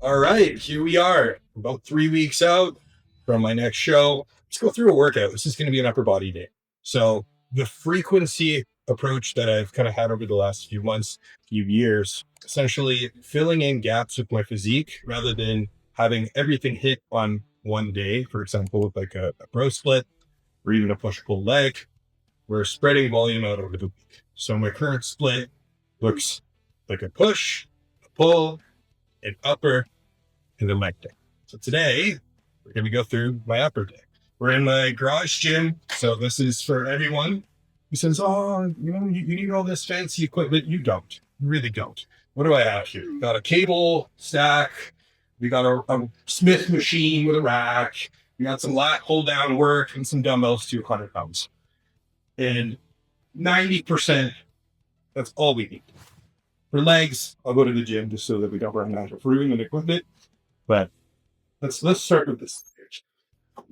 All right, here we are, about 3 weeks out from my next show. Let's go through a workout. This is going to be an upper body day. So, the frequency approach that I've kind of had over the last few months, few years, essentially filling in gaps with my physique rather than having everything hit on one day. For example, with like a bro split or even a push pull leg, we're spreading volume out over the week. So, my current split looks like a push, a pull, an upper, and then leg day. So today we're going to go through my upper day. We're in my garage gym. So this is for everyone who says, oh, you need all this fancy equipment. You don't. You really don't. What do I have here? Got a cable stack. We got a Smith machine with a rack. We got some lat pull down work and some dumbbells, 200 pounds. And 90%, that's all we need. For legs, I'll go to the gym just so that we don't run out of room and equipment. But let's start with this.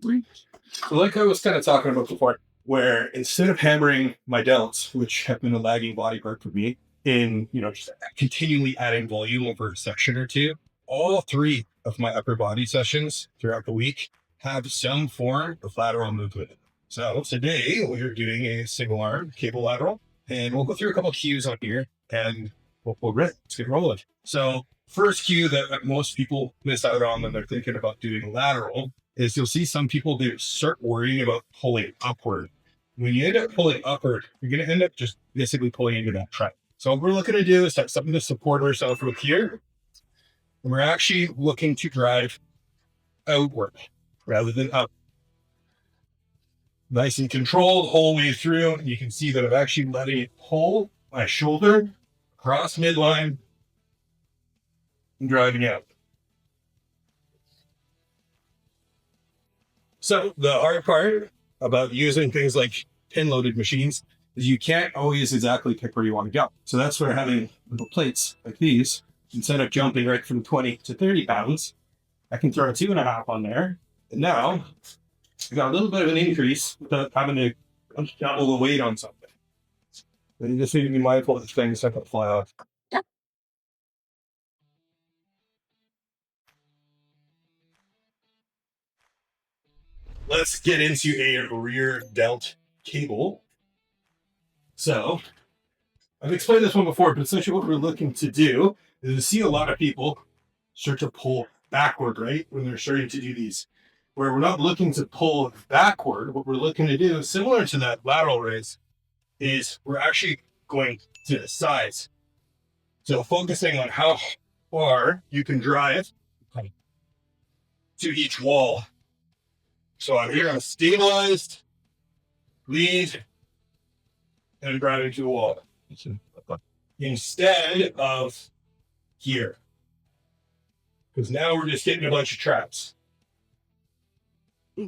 So like I was kind of talking about before, where instead of hammering my delts, which have been a lagging body part for me, in just continually adding volume over a section or two, all three of my upper body sessions throughout the week have some form of lateral movement. So today we're doing a single arm cable lateral, and we'll go through a couple of cues on here, and we'll let's get rolling. So first cue that most people miss out on when they're thinking about doing lateral is you'll see some people, they start worrying about pulling upward. When you end up pulling upward, you're going to end up just basically pulling into that trend. So what we're looking to do is have something to support ourselves with here. And we're actually looking to drive outward rather than up. Nice and controlled the whole way through. You can see that I'm actually letting it pull my shoulder across midline and driving out. So the hard part about using things like pin-loaded machines is you can't always exactly pick where you want to go. So that's where having little plates like these, instead of jumping right from 20 to 30 pounds, I can throw a 2.5 on there. And now I got a little bit of an increase without having to double the weight on something. But you just need to be mindful of the things that could fly off. Let's get into a rear delt cable. So I've explained this one before, but essentially what we're looking to do is to see a lot of people start to pull backward, right? When they're starting to do these, where we're not looking to pull backward. What we're looking to do, similar to that lateral raise, is we're actually going to the sides. So focusing on how far you can drive to each wall. So I'm here, I'm stabilized, lead, and driving to the wall. Instead of here. Because now we're just getting a bunch of traps.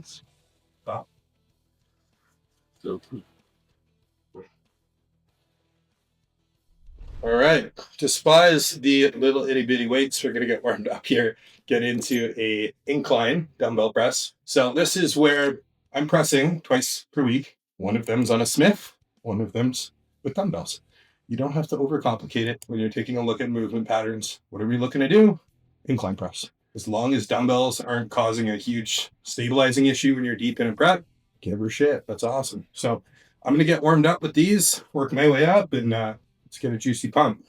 Stop. So, all right. Despise the little itty bitty weights, we're going to get warmed up here, get into a incline dumbbell press. So this is where I'm pressing twice per week. One of them's on a Smith, one of them's with dumbbells. You don't have to overcomplicate it when you're taking a look at movement patterns. What are we looking to do? Incline press. As long as dumbbells aren't causing a huge stabilizing issue when you're deep in a prep, give her shit. That's awesome. So I'm going to get warmed up with these, work my way up, and let's get a juicy pump.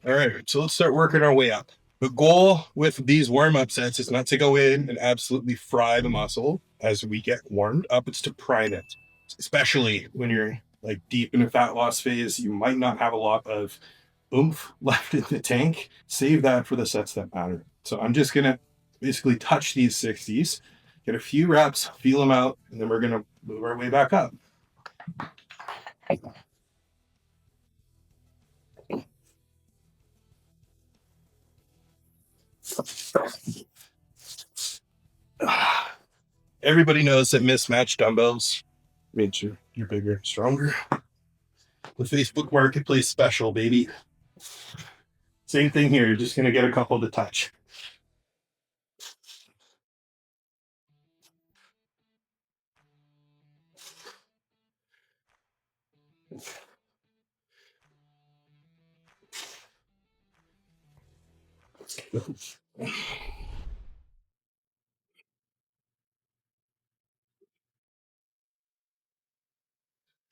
All right, so let's start working our way up. The goal with these warm-up sets is not to go in and absolutely fry the muscle as we get warmed up. It's to prime it, especially when you're like deep in a fat loss phase. You might not have a lot of oomph left in the tank. Save that for the sets that matter. So I'm just going to basically touch these 60s, get a few reps, feel them out, and then we're going to move our way back up. Everybody knows that mismatched dumbbells means you're bigger, stronger. The Facebook Marketplace special, baby. Same thing here. You're just going to get a couple to touch.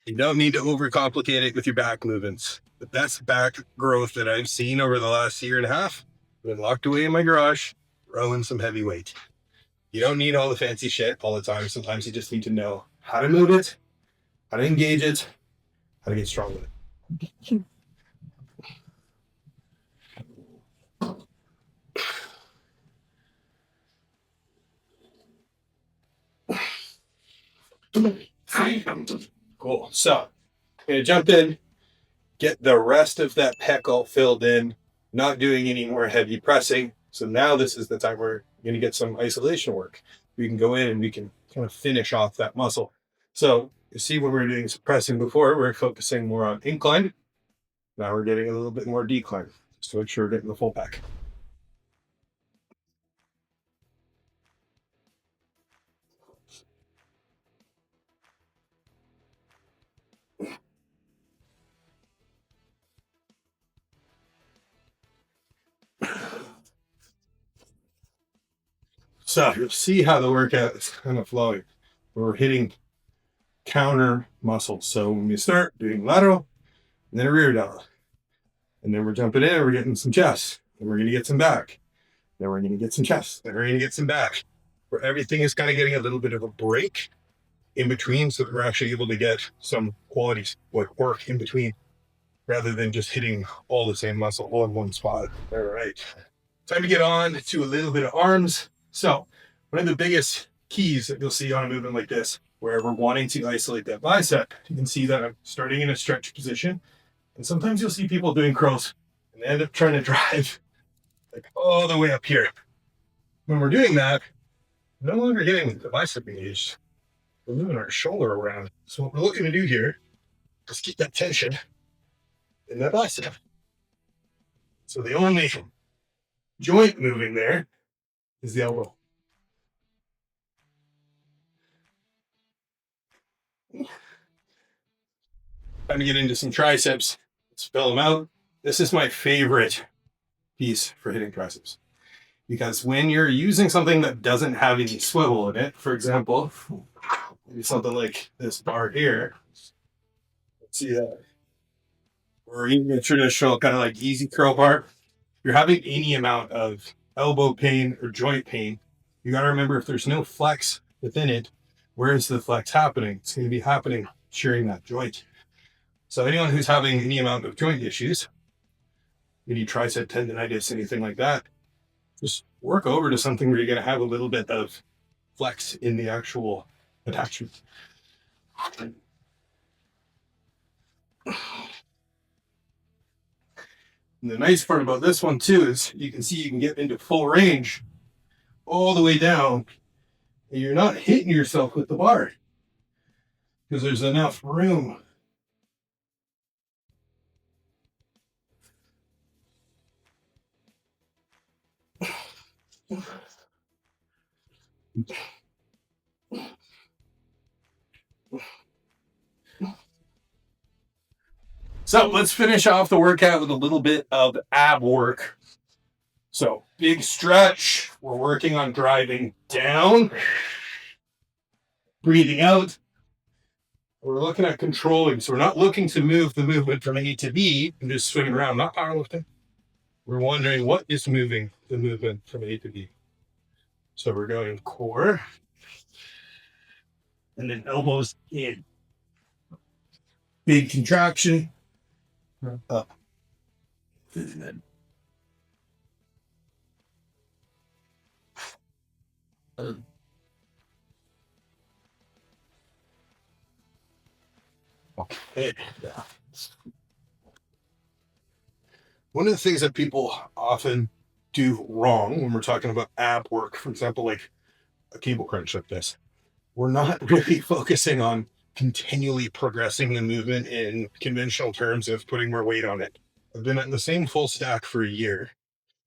You don't need to overcomplicate it with your back movements. The best back growth that I've seen over the last year and a half, I've been locked away in my garage, rowing some heavy weight. You don't need all the fancy shit all the time. Sometimes you just need to know how to move it, how to engage it, how to get strong with it. Cool. So I'm gonna jump in, get the rest of that pec all filled in, not doing any more heavy pressing. So now this is the time where you're gonna get some isolation work. We can go in and we can kind of finish off that muscle. So you see when we were doing some pressing before, we we're focusing more on incline. Now we're getting a little bit more decline, just to make sure we're getting the full pack. So you'll see how the workout is kind of flowing. We're hitting counter muscles. So when we start doing lateral, and then a rear delt, and then we're jumping in and we're getting some chest, and we're going to get some back, then we're going to get some chest, then we're going to get some back, where everything is kind of getting a little bit of a break in between, so that we're actually able to get some qualities like work in between, rather than just hitting all the same muscle all in one spot. All right, time to get on to a little bit of arms. So one of the biggest keys that you'll see on a movement like this, where we're wanting to isolate that bicep, you can see that I'm starting in a stretch position. And sometimes you'll see people doing curls and they end up trying to drive like all the way up here. When we're doing that, we're no longer getting the bicep engaged. We're moving our shoulder around. So what we're looking to do here is keep that tension in that bicep. So the only joint moving there is the elbow. Time to get into some triceps. Let's fill them out. This is my favorite piece for hitting triceps, because when you're using something that doesn't have any swivel in it, for example, maybe something like this bar here, let's see that, or even a traditional kind of like easy curl bar, if you're having any amount of elbow pain or joint pain, you got to remember, if there's no flex within it, where is the flex happening? It's going to be happening shearing that joint. So anyone who's having any amount of joint issues, any tricep tendonitis, anything like that, just work over to something where you're going to have a little bit of flex in the actual attachment. And the nice part about this one too is you can see you can get into full range all the way down, and you're not hitting yourself with the bar because there's enough room. So let's finish off the workout with a little bit of ab work. So big stretch. We're working on driving down, breathing out. We're looking at controlling. So we're not looking to move the movement from A to B and just swinging around, not powerlifting. We're wondering what is moving the movement from A to B. So we're going core and then elbows in. Big contraction. Up. And then okay. One of the things that people often do wrong when we're talking about ab work, for example, like a cable crunch like this, we're not really focusing on continually progressing the movement in conventional terms of putting more weight on it. I've been in the same full stack for a year.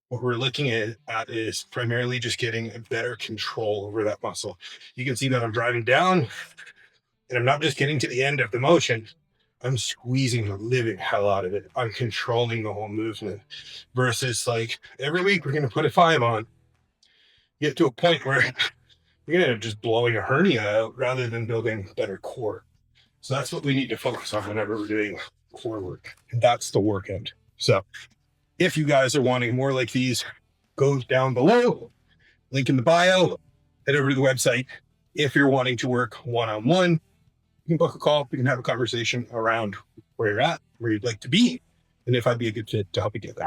What we're looking at is primarily just getting a better control over that muscle. You can see that I'm driving down and I'm not just getting to the end of the motion. I'm squeezing the living hell out of it. I'm controlling the whole movement versus like every week we're going to put a 5 on, get to a point where you're going to end up just blowing a hernia out rather than building better core. So that's what we need to focus on whenever we're doing core work. And that's the workout. So if you guys are wanting more like these, go down below, link in the bio, head over to the website. If you're wanting to work one-on-one, you can book a call. We can have a conversation around where you're at, where you'd like to be, and if I'd be a good fit to help you get there.